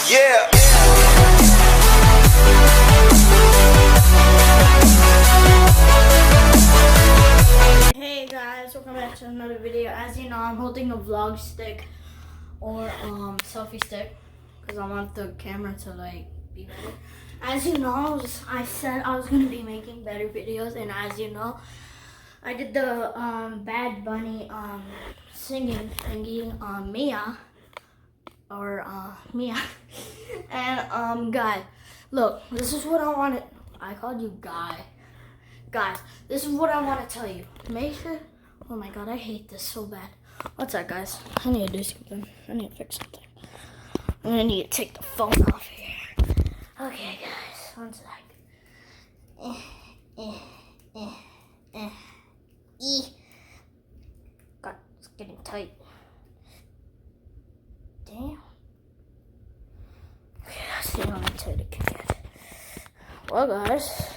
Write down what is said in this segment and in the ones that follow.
Yeah. Hey guys, welcome back to another video. As you know, I'm holding a vlog stick or selfie stick because I want the camera to like be better. As you know, I said I was gonna be making better videos, and as you know, I did the Bad Bunny singing thingy on Mia or Mia. And guy, look, this is what I wanted. I called you guy. Guys, this is what I want to tell you. Make sure. Oh my god, I hate this so bad. What's up, guys? I need to do something. I need to fix something. I need to take the phone off here. Okay, guys, one sec. God, it's getting tight. Damn. Okay, let's see how tight it can get. Well, guys.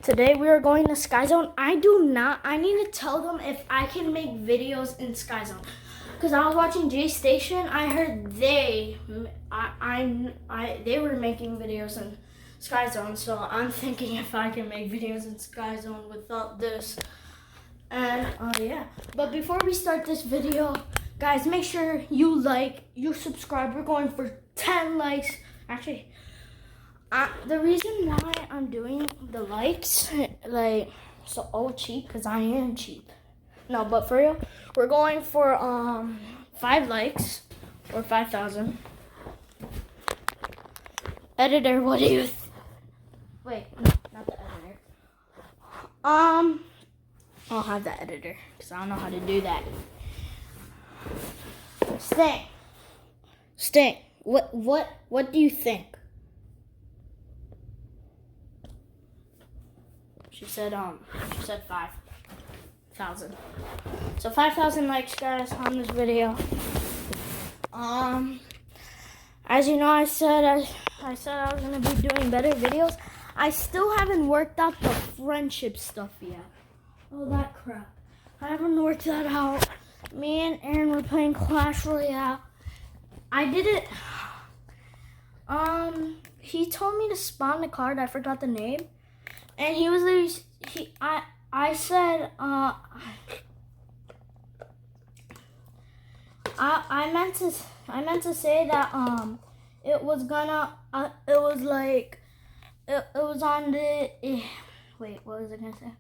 Today we are going to Sky Zone. I need to tell them if I can make videos in Sky Zone. Because I was watching J Station. I heard they were making videos in Sky Zone. So I'm thinking if I can make videos in Sky Zone without this. And yeah. But before we start this video, guys, make sure you like, you subscribe. We're going for 10 likes. Actually, the reason why I'm doing the likes, like, so cheap, because I am cheap. No, but for real, we're going for 5 likes, or 5,000. Editor, what do you wait, no, not the editor. I'll have the editor, because I don't know how to do that. Stink, what do you think? She said 5,000. So 5,000 likes, guys, on this video. As you know, I said I was gonna be doing better videos. I still haven't worked out the friendship stuff yet. Oh, that crap. I haven't worked that out. Me and Aaron were playing Clash Royale. I did it. He told me to spawn the card. I forgot the name. And he was I said, I meant to say that, it was on the, wait, what was I gonna say?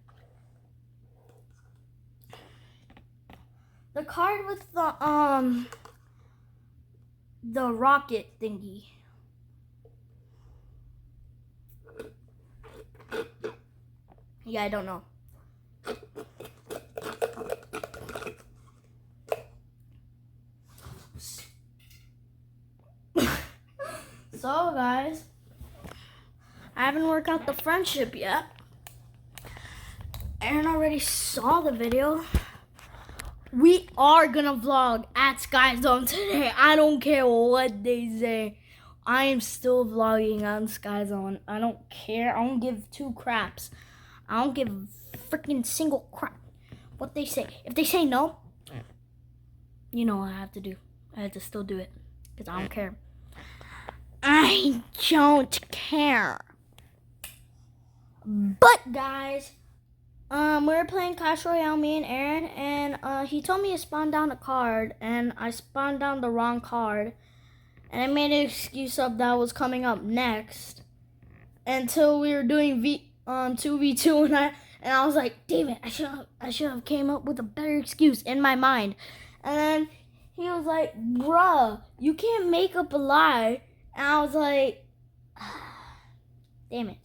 The card with the rocket thingy. Yeah, I don't know. So, guys, I haven't worked out the friendship yet. Aaron already saw the video. We are gonna vlog at Sky Zone today. I don't care what they say. I am still vlogging on Sky Zone. I don't care. I don't give two craps. I don't give a freaking single crap what they say. If they say no, you know what I have to do. I have to still do it because I don't care. I don't care. But guys, we were playing Clash Royale, me and Aaron, and he told me to spawn down a card, and I spawned down the wrong card, and I made an excuse up that was coming up next until we were doing 2v2, and I was like, damn it, I should have came up with a better excuse in my mind. And then he was like, bruh, you can't make up a lie. And I was like, damn it,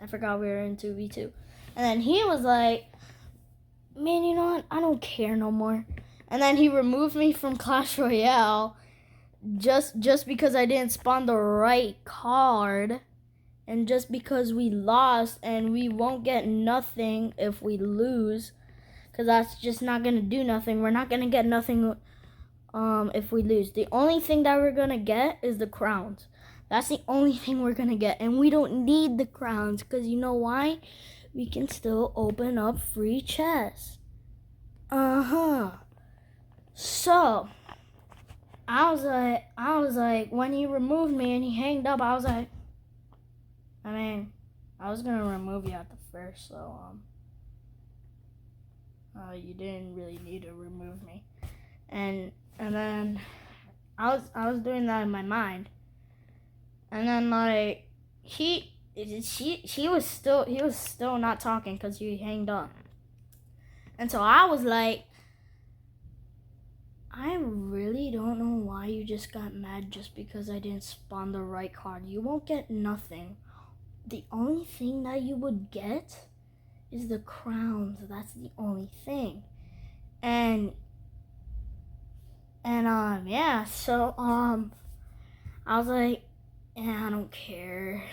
I forgot we were in 2v2. And then he was like, man, you know what, I don't care no more. And then he removed me from Clash Royale just because I didn't spawn the right card. And just because we lost, and we won't get nothing if we lose, because that's just not going to do nothing. We're not going to get nothing if we lose. The only thing that we're going to get is the crowns. That's the only thing we're going to get. And we don't need the crowns, because you know why? We can still open up free chests. So, I was like, when he removed me and he hanged up, I was like, I mean, I was gonna remove you at the first, so you didn't really need to remove me, and then I was doing that in my mind, and then like he was still not talking because he hanged up, and so I was like, I really don't know why you just got mad just because I didn't spawn the right card. You won't get nothing. The only thing that you would get is the crowns. That's the only thing. And yeah, so I was like, I don't care.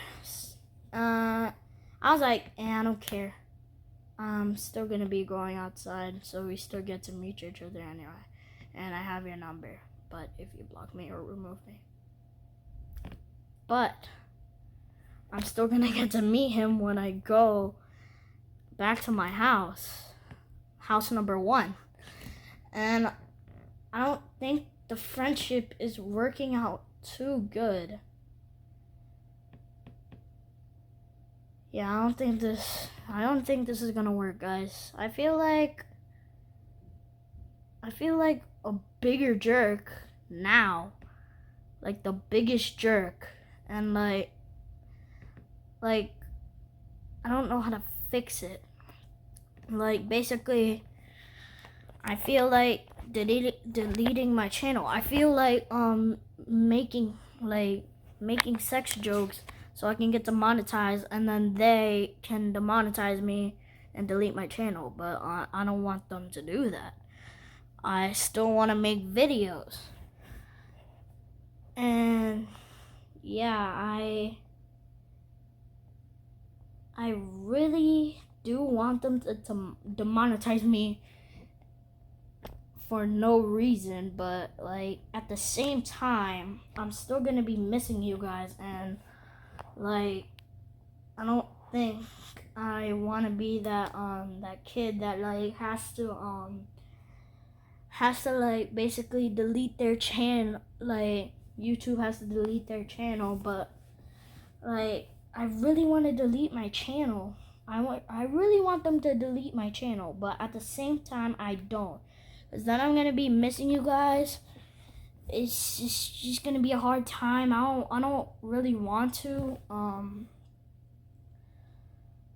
I was like, I don't care. I'm still gonna be going outside, so we still get to meet each other anyway. And I have your number, but if you block me or remove me. But I'm still gonna get to meet him when I go back to my house number 1. And I don't think the friendship is working out too good. Yeah, I don't think this is gonna work, guys. I feel like a bigger jerk now, like the biggest jerk, and like I don't know how to fix it. Like basically, I feel like deleting my channel. I feel like making sex jokes so I can get demonetized, and then they can demonetize me and delete my channel. But I don't want them to do that. I still want to make videos. And yeah, I really do want them to demonetize me for no reason, but like at the same time, I'm still gonna be missing you guys, and like I don't think I want to be that kid that like has to like basically delete their channel. Like YouTube has to delete their channel, but like I really want to delete my channel. I really want them to delete my channel, but at the same time I don't, because then I'm gonna be missing you guys. It's just gonna be a hard time. I don't really want to. I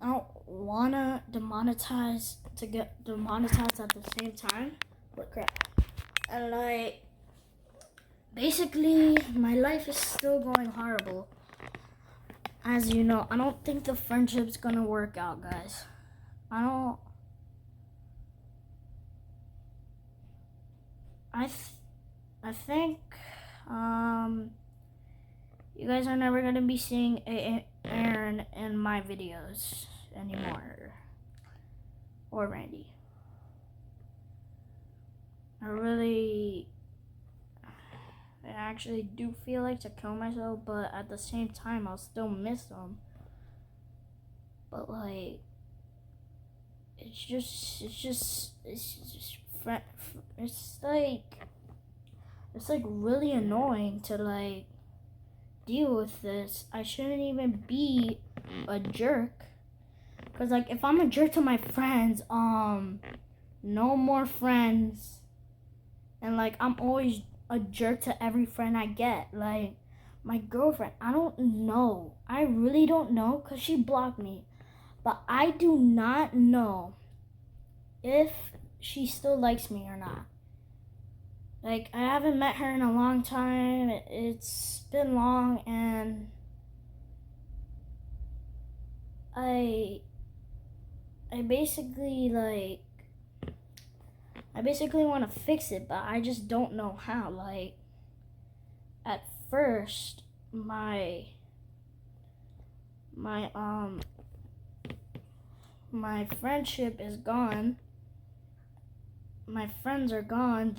don't wanna get demonetized at the same time. What crap? And like, basically, my life is still going horrible. As you know, I don't think the friendship's gonna work out, guys. I think you guys are never gonna be seeing Aaron in my videos anymore, or Randy. I actually do feel like to kill myself, but at the same time, I'll still miss them. But like, it's like really annoying to like deal with this. I shouldn't even be a jerk, cause like if I'm a jerk to my friends, no more friends, and like I'm always a jerk to every friend I get. Like my girlfriend, I don't know. I really don't know, cause she blocked me, but I do not know if she still likes me or not. Like I haven't met her in a long time. It's been long, and I basically want to fix it, but I just don't know how. Like at first, my friendship is gone. My friends are gone.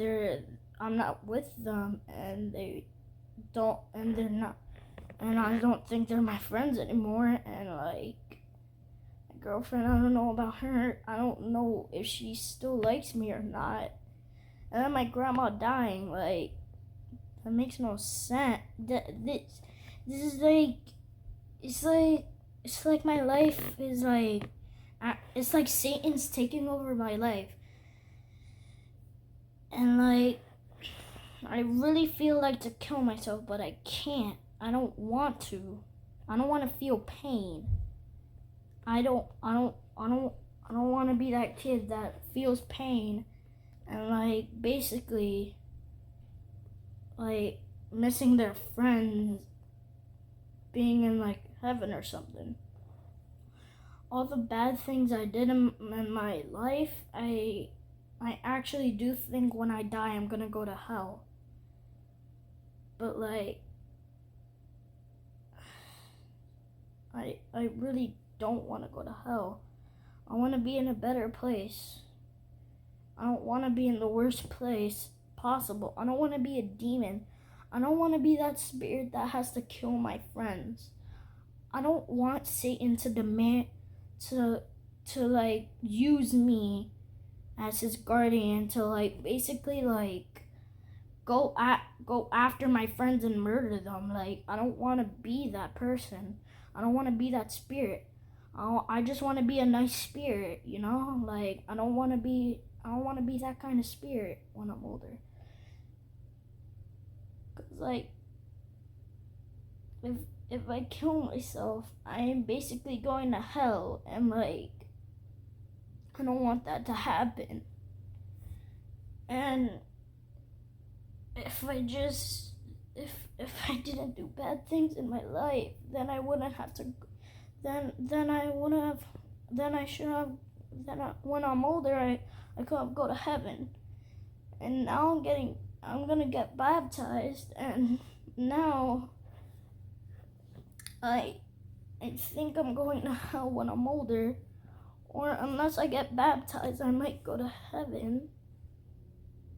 I'm not with them, and they're not, and I don't think they're my friends anymore. And like my girlfriend, I don't know about her. I don't know if she still likes me or not. And then my grandma dying, like That makes no sense. This is like, it's like my life is like, it's like Satan's taking over my life. And like, I really feel like to kill myself, but I can't. I don't want to. I don't want to feel pain. I don't want to be that kid that feels pain and like basically like missing their friends, being in like heaven or something. All the bad things I did in my life, I actually do think when I die I'm gonna go to hell. But like, I really don't want to go to hell. I want to be in a better place. I don't want to be in the worst place possible. I don't want to be a demon. I don't want to be that spirit that has to kill my friends. I don't want Satan to demand to like use me as his guardian to like basically like go after my friends and murder them. Like, I don't want to be that person. I don't want to be that spirit. I just want to be a nice spirit, you know? Like, I don't want to be that kind of spirit when I'm older. Cause like, if I kill myself, I am basically going to hell, and like, I don't want that to happen. And if I didn't do bad things in my life, then I wouldn't have to. Then I wouldn't have. Then I should have. When I'm older, I could go to heaven. And now I'm gonna get baptized, and now I think I'm going to hell when I'm older, or unless I get baptized, I might go to heaven.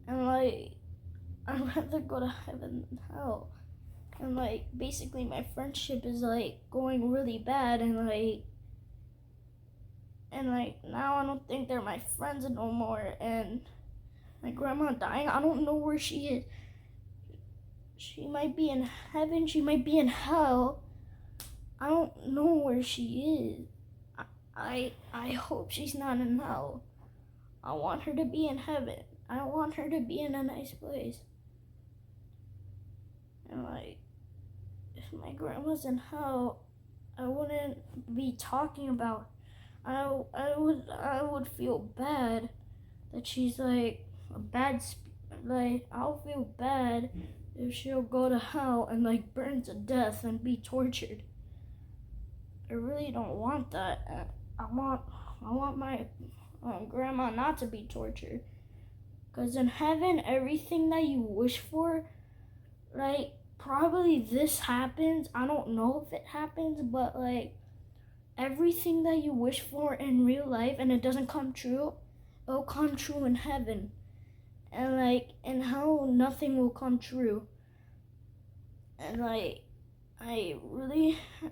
And like, I'd rather go to heaven than hell. And like, basically my friendship is like going really bad, and like now I don't think they're my friends no more. And my grandma dying, I don't know where she is. She might be in heaven, she might be in hell. I don't know where she is. I hope she's not in hell. I want her to be in heaven. I want her to be in a nice place. And like, if my grandma's in hell, I wouldn't be talking about. I would feel bad that she's like a bad. Like, I'll feel bad if she'll go to hell and like burn to death and be tortured. I really don't want that. I want my grandma not to be tortured. Cause in heaven, everything that you wish for, like, probably this happens. I don't know if it happens, but like, everything that you wish for in real life and it doesn't come true, it'll come true in heaven. And like, in hell, nothing will come true. And like, I really, heck,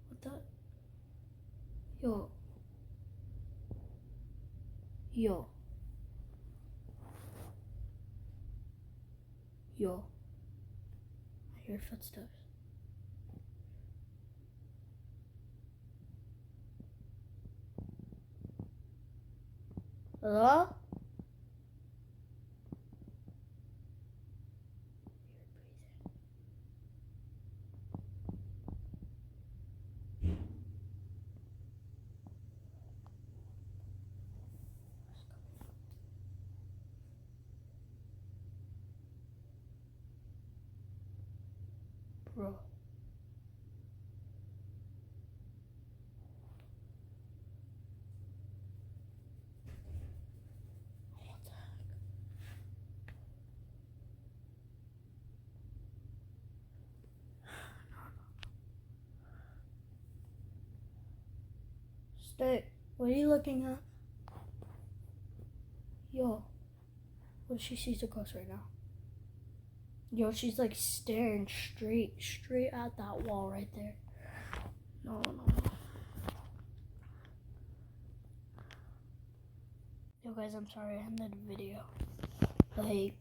what the, yo, I hear footsteps. Hello? Bro. What the heck? Stay. What are you looking at? Yo. What if she sees a ghost right now? Yo, she's like staring straight at that wall right there. No. Yo guys, I'm sorry I ended the video. Like,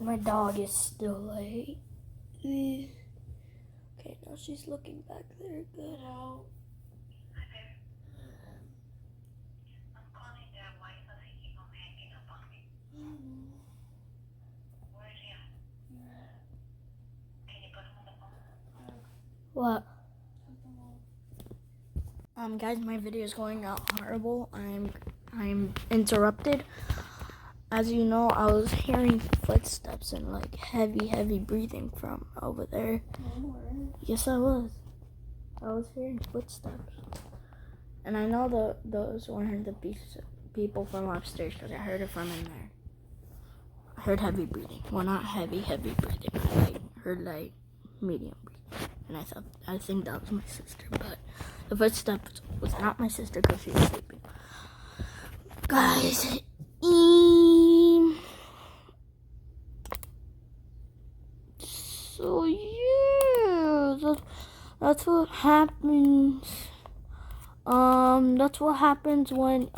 my dog is still like, okay, now she's looking back there. Good. Hello. Hi there. I'm calling Dad. Why does he keep on hanging up on me? Where is he at? Can you put him on the phone? What? Guys, my video is going out horrible. I'm interrupted. As you know, I was hearing footsteps and like heavy breathing from over there. Yes, I was. I was hearing footsteps, and I know those weren't the people from upstairs because I heard it from in there. I heard heavy breathing. Well, not heavy breathing. I heard like medium breathing, and I think that was my sister, but the footsteps was not my sister because she was sleeping. Guys, so yeah, that's what happens. That's what happens when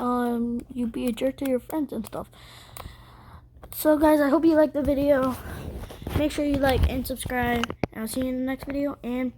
you be a jerk to your friends and stuff. So guys, I hope you liked the video. Make sure you like and subscribe, and I'll see you in the next video, and